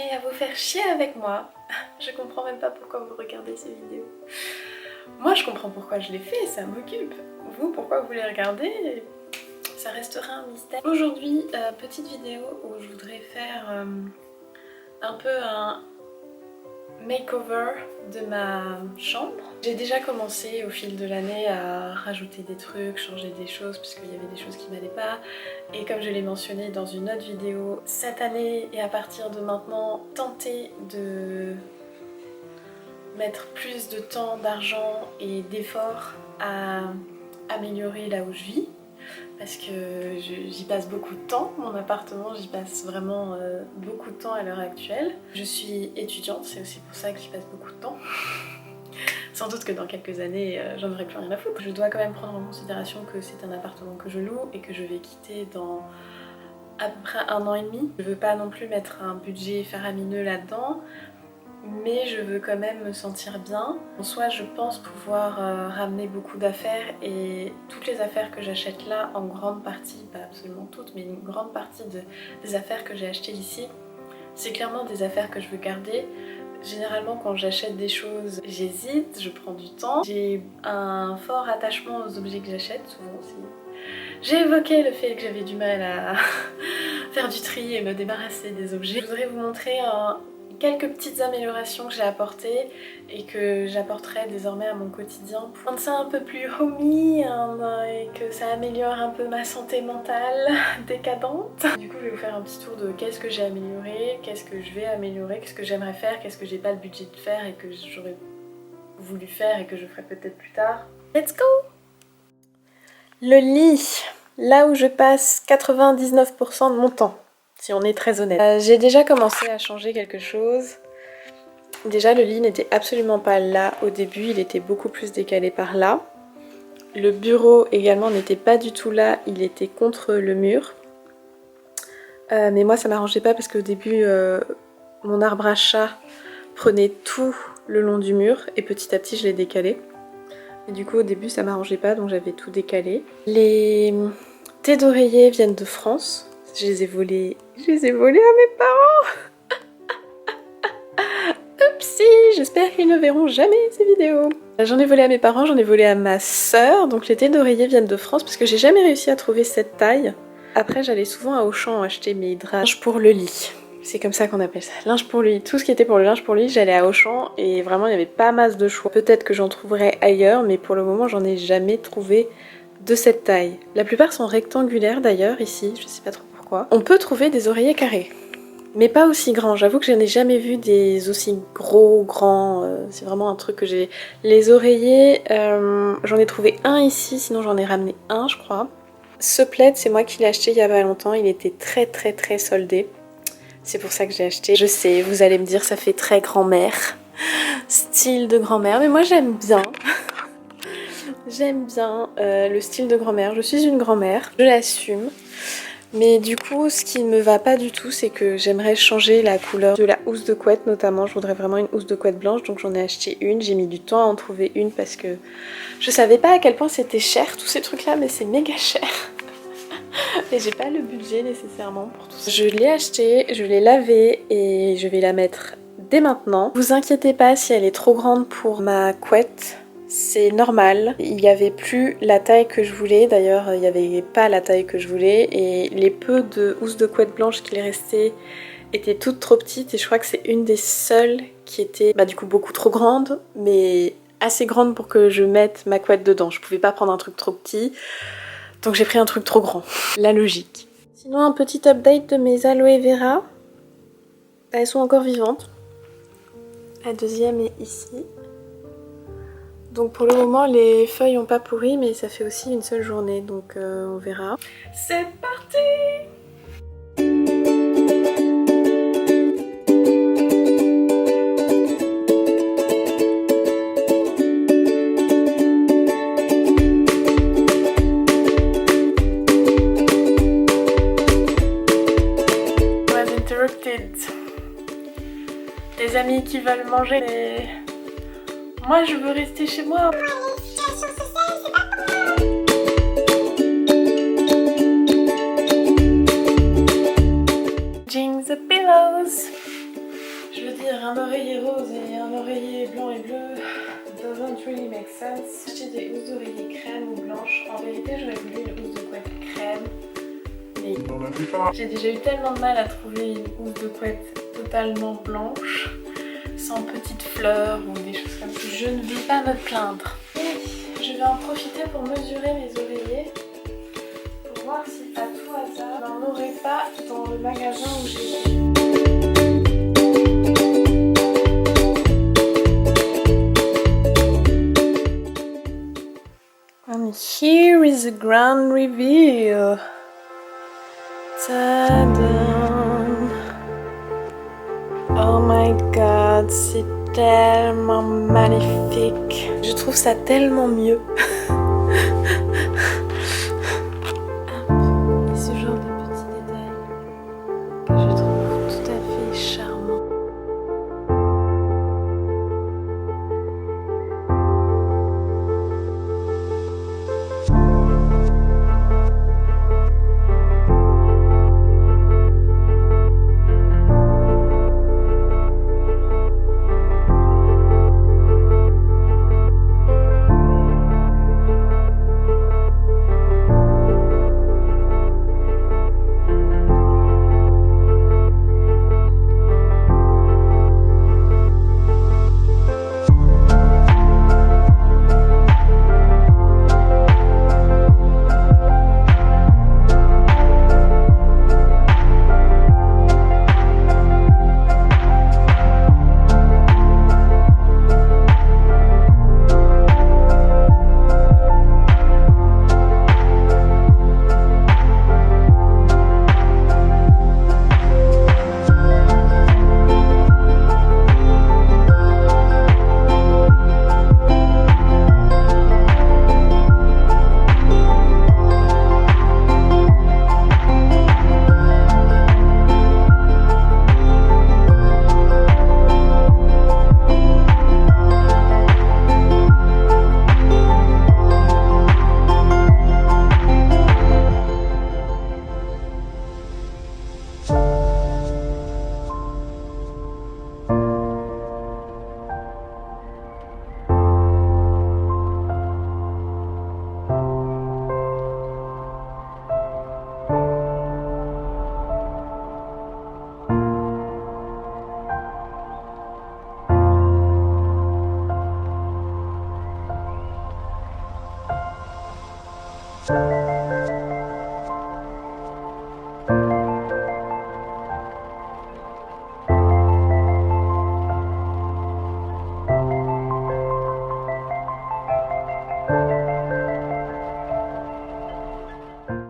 et à vous faire chier avec moi. Je comprends même pas pourquoi vous regardez ces vidéos. Moi je comprends pourquoi je les fais, ça m'occupe. Vous, pourquoi vous les regardez? Ça restera un mystère. Aujourd'hui, petite vidéo où je voudrais faire un peu un makeover de ma chambre. J'ai déjà commencé au fil de l'année à rajouter des trucs, changer des choses puisqu'il y avait des choses qui m'allaient pas. Et comme je l'ai mentionné dans une autre vidéo, cette année et à partir de maintenant, tenter de mettre plus de temps, d'argent et d'efforts à améliorer là où je vis. Parce que j'y passe beaucoup de temps, mon appartement, j'y passe vraiment beaucoup de temps à l'heure actuelle. Je suis étudiante, c'est aussi pour ça que j'y passe beaucoup de temps. Sans doute que dans quelques années, j'en aurai plus rien à foutre. Je dois quand même prendre en considération que c'est un appartement que je loue et que je vais quitter dans à peu près 1 an et demi. Je veux pas non plus mettre un budget faramineux là-dedans, mais je veux quand même me sentir bien. En soi, je pense pouvoir ramener beaucoup d'affaires et toutes les affaires que j'achète là, en grande partie, pas absolument toutes, mais une grande partie des affaires que j'ai achetées ici, c'est clairement des affaires que je veux garder. Généralement, quand j'achète des choses, j'hésite, je prends du temps. J'ai un fort attachement aux objets que j'achète, souvent aussi. J'ai évoqué le fait que j'avais du mal à faire du tri et me débarrasser des objets. Je voudrais vous montrer quelques petites améliorations que j'ai apportées et que j'apporterai désormais à mon quotidien pour rendre ça un peu plus homey et que ça améliore un peu ma santé mentale décadente. Du coup, je vais vous faire un petit tour de qu'est-ce que j'ai amélioré, qu'est-ce que je vais améliorer, qu'est-ce que j'aimerais faire, qu'est-ce que j'ai pas le budget de faire et que j'aurais voulu faire et que je ferai peut-être plus tard. Let's go! Le lit, là où je passe 99% de mon temps. Si on est très honnête. J'ai déjà commencé à changer quelque chose. Déjà, le lit n'était absolument pas là au début, il était beaucoup plus décalé par là. Le bureau également n'était pas du tout là, il était contre le mur. Mais moi ça m'arrangeait pas parce qu'au début mon arbre à chat prenait tout le long du mur et petit à petit je l'ai décalé. Et du coup au début ça m'arrangeait pas, donc j'avais tout décalé. Les thés d'oreiller viennent de France. Je les ai volés à mes parents. Oupsie, j'espère qu'ils ne verront jamais ces vidéos. J'en ai volé à mes parents, j'en ai volé à ma sœur. Donc les thés d'oreiller viennent de France parce que j'ai jamais réussi à trouver cette taille. Après j'allais souvent à Auchan acheter mes draps pour le lit. C'est comme ça qu'on appelle ça, linge pour le lit. Tout ce qui était pour le linge pour le lit, j'allais à Auchan et vraiment il n'y avait pas masse de choix. Peut-être que j'en trouverai ailleurs, mais pour le moment j'en ai jamais trouvé de cette taille. La plupart sont rectangulaires d'ailleurs ici, je sais pas trop. On peut trouver des oreillers carrés, mais pas aussi grands. J'avoue que je n'ai jamais vu des aussi grands. C'est vraiment un truc que j'ai. Les oreillers, j'en ai trouvé un ici, sinon j'en ai ramené un, je crois. Ce plaid, c'est moi qui l'ai acheté il y a pas longtemps. Il était très soldé. C'est pour ça que j'ai acheté. Je sais, vous allez me dire, ça fait très grand-mère, style de grand-mère, mais moi j'aime bien. J'aime bien le style de grand-mère. Je suis une grand-mère, je l'assume. Mais du coup, ce qui ne me va pas du tout, c'est que j'aimerais changer la couleur de la housse de couette notamment. Je voudrais vraiment une housse de couette blanche, donc j'en ai acheté une. J'ai mis du temps à en trouver une parce que je savais pas à quel point c'était cher, tous ces trucs-là, mais c'est méga cher. Et j'ai pas le budget nécessairement pour tout ça. Je l'ai acheté, je l'ai lavée et je vais la mettre dès maintenant. Vous inquiétez pas si elle est trop grande pour ma couette. C'est normal, il n'y avait plus la taille que je voulais, d'ailleurs il n'y avait pas la taille que je voulais et les peu de housses de couette blanche qu'il restait étaient toutes trop petites et je crois que c'est une des seules qui était du coup beaucoup trop grande mais assez grande pour que je mette ma couette dedans. Je pouvais pas prendre un truc trop petit donc j'ai pris un truc trop grand, la logique. Sinon un petit update de mes aloe vera, elles sont encore vivantes. La deuxième est ici. Donc pour le moment les feuilles n'ont pas pourri mais ça fait aussi une seule journée donc on verra. C'est parti! Was interrupted. Des amis qui veulent manger mais... Moi je veux rester chez moi. Changing the pillows. dire un oreiller rose et un oreiller blanc et bleu doesn't really make sense. J'ai des housses d'oreiller crème ou blanche. En vérité, j'aurais voulu une housse de couette crème. Mais j'ai déjà eu tellement de mal à trouver une housse de couette totalement blanche, sans petites fleurs ou des choses comme ça. Je ne veux pas me plaindre. Et je vais en profiter pour mesurer mes oreillers, pour voir si à tout hasard, j'en aurais pas dans le magasin où j'ai été. And here is the grand reveal. Tadam. Oh my god, c'est tellement magnifique. Je trouve ça tellement mieux. Ce genre de petits détails que je trouve tout à fait charmant.